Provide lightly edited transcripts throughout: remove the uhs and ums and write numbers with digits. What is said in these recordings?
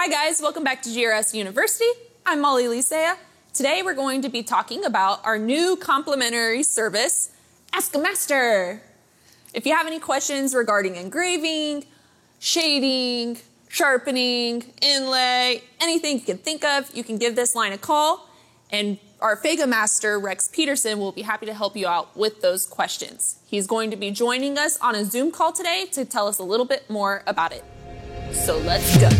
Hi guys, welcome back to GRS University. I'm Molly Lisea. Today we're going to be talking about our new complimentary service, Ask a Master. If you have any questions regarding engraving, shading, sharpening, inlay, anything you can think of, you can give this line a call, and our Fega Master, Rex Peterson, will be happy to help you out with those questions. He's going to be joining us on a Zoom call today to tell us a little bit more about it. So let's go.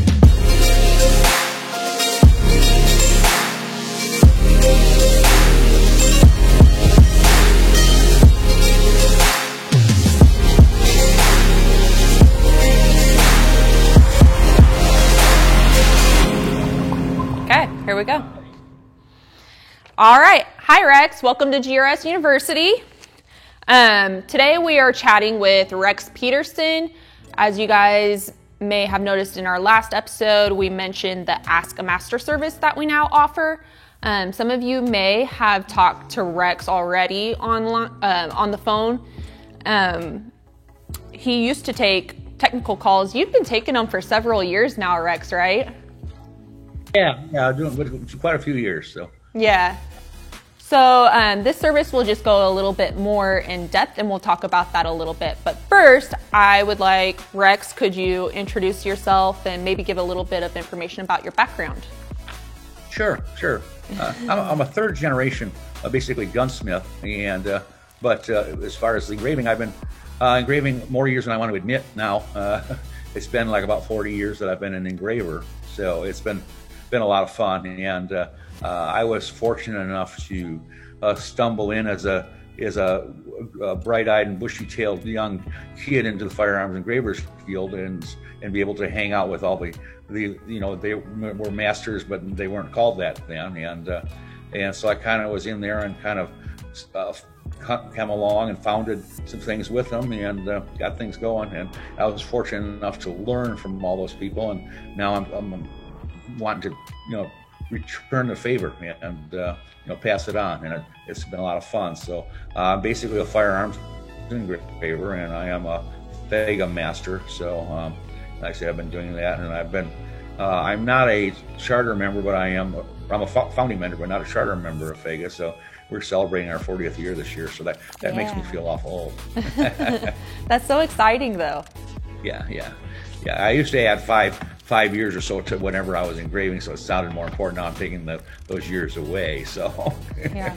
Okay, here we go. All right. Hi, Rex. Welcome to GRS University. Today we are chatting with Rex Peterson. As you guys may have noticed in our last episode, we mentioned the Ask a Master service that we now offer. Some of you may have talked to Rex already on the phone. He used to take technical calls. You've been taking them for several years now, Rex, right? Yeah, doing quite a few years. So yeah. So this service will just go a little bit more in depth, and we'll talk about that a little bit. But first, I would like, Rex, could you introduce yourself and maybe give a little bit of information about your background? Sure. I'm a third generation, basically gunsmith, and but as far as the engraving, I've been engraving more years than I want to admit now. It's been like about 40 years that I've been an engraver, so it's been a lot of fun, and I was fortunate enough to stumble in as a bright-eyed and bushy-tailed young kid into the firearms engravers field, and be able to hang out with all the they were masters, but they weren't called that then, and so I kind of was in there and kind of come along and founded some things with them, and got things going, and I was fortunate enough to learn from all those people, and now I'm wanting to return the favor and pass it on, and it's been a lot of fun. So I'm basically a firearms engraver, and I am a Fega Master. So like I said, I've been doing that, and I'm not a charter member, but I'm a founding member, but not a charter member of Fega. So we're celebrating our 40th year this year, so that makes me feel awful old. That's so exciting, though. Yeah. I used to add five years or so to whenever I was engraving, so it sounded more important. Now I'm taking those years away. So yeah.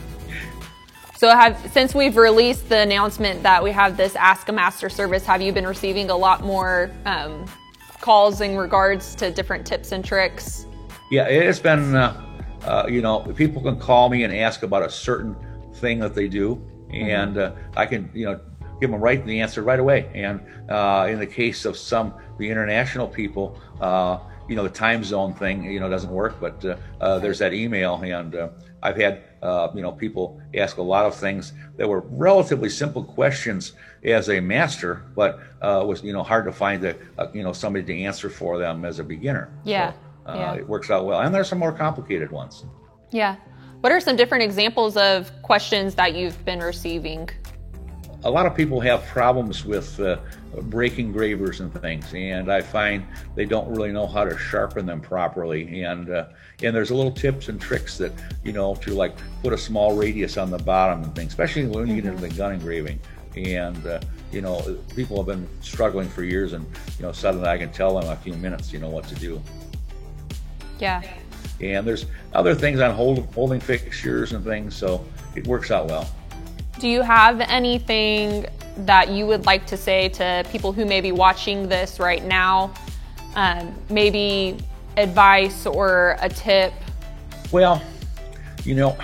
So since we've released the announcement that we have this Ask a Master service, have you been receiving a lot more calls in regards to different tips and tricks? Yeah, it's been people can call me and ask about a certain thing that they do, and I can give them the answer right away. And in the case of the international people, the time zone thing, doesn't work, but there's that email, and I've had, people ask a lot of things that were relatively simple questions as a master, but was, hard to find somebody to answer for them as a beginner. Yeah. So, it works out well. And there's some more complicated ones. Yeah. What are some different examples of questions that you've been receiving? A lot of people have problems with breaking engravers and things, and I find they don't really know how to sharpen them properly. And there's a little tips and tricks that to like put a small radius on the bottom and things, especially when you get into the gun engraving. And people have been struggling for years, and suddenly I can tell them in a few minutes what to do. Yeah. And there's other things on holding fixtures and things, so it works out well. Do you have anything that you would like to say to people who may be watching this right now? Maybe advice or a tip? Well, I don't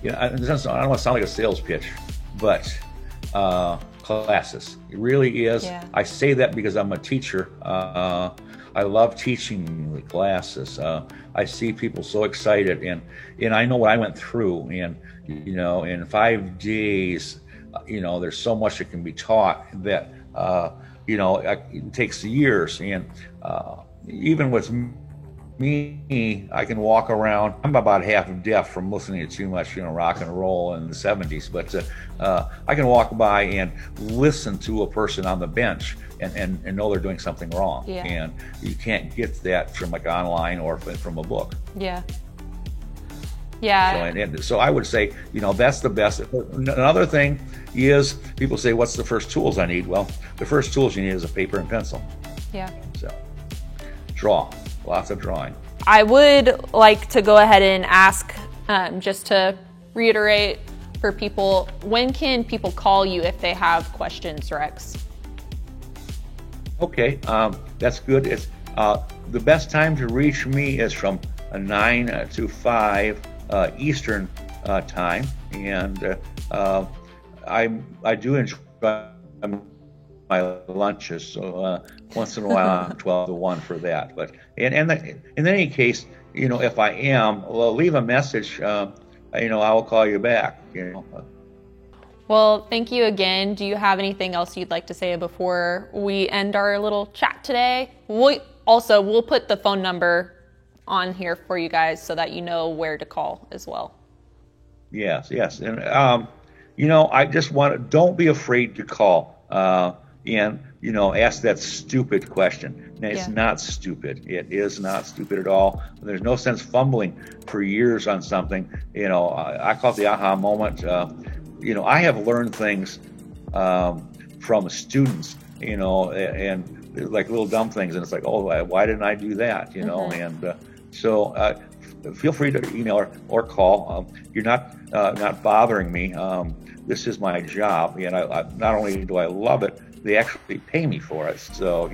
want to sound like a sales pitch, but classes. It really is. Yeah. I say that because I'm a teacher. I love teaching the classes. I see people so excited, and I know what I went through, and in 5 days, there's so much that can be taught that it takes years, and even with me, I can walk around. I'm about half deaf from listening to too much, rock and roll in the 70s. But I can walk by and listen to a person on the bench and know they're doing something wrong. Yeah. And you can't get that from like online or from a book. Yeah. Yeah. So I would say, that's the best. Another thing is people say, what's the first tools I need? Well, the first tools you need is a paper and pencil. Yeah. So draw, lots of drawing. I would like to go ahead and ask, just to reiterate for people, when can people call you if they have questions, Rex? Okay, that's good. It's the best time to reach me is from 9 to 5 Eastern time, and I do enjoy my lunches. So once in a while, I'm 12 to 1 for that. But in any case, if I am, well, leave a message. I will call you back. Well, thank you again. Do you have anything else you'd like to say before we end our little chat today? We'll put the phone number on here for you guys so that you know where to call as well. Yes. And, I just don't be afraid to call and, ask that stupid question. Now, it's not stupid. It is not stupid at all. There's no sense fumbling for years on something. I call it the aha moment. I have learned things from students, and like little dumb things, and it's like, oh, why didn't I do that? And so feel free to email or call. You're not bothering me. This is my job, and I not only do I love it, they actually pay me for it. So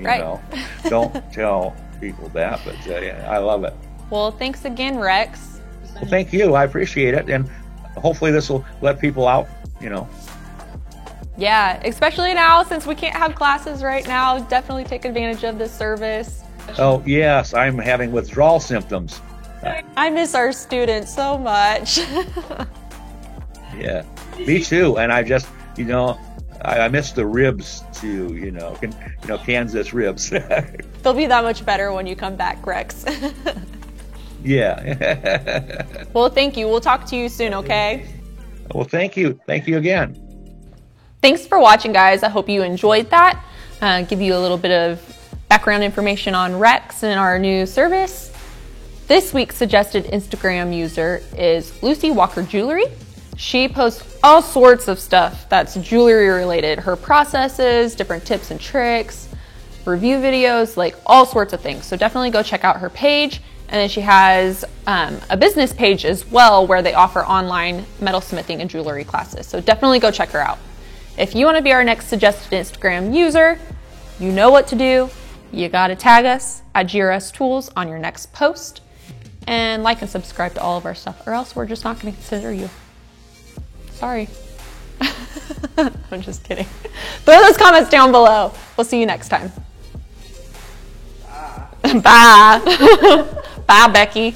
don't tell people that, but I love it. Well, thanks again, Rex. Well, thank you. I appreciate it, and hopefully this will let people out. Yeah, especially now since we can't have classes right now. Definitely take advantage of this service. Oh yes, I'm having withdrawal symptoms. I miss our students so much. Yeah, me too. And I just, I miss the ribs too. Kansas ribs. They'll be that much better when you come back, Rex. Yeah. Well, thank you. We'll talk to you soon, okay? Well, thank you. Thank you again. Thanks for watching, guys. I hope you enjoyed that. Give you a little bit of background information on Rex and our new service. This week's suggested Instagram user is Lucy Walker Jewelry. She posts all sorts of stuff that's jewelry related. Her processes, different tips and tricks, review videos, like all sorts of things. So definitely go check out her page. And then she has a business page as well where they offer online metalsmithing and jewelry classes. So definitely go check her out. If you want to be our next suggested Instagram user, you know what to do. You got to tag us at GRS Tools on your next post and like and subscribe to all of our stuff, or else we're just not going to consider you. Sorry. I'm just kidding. Throw those comments down below. We'll see you next time. Bye. Bye, Becky.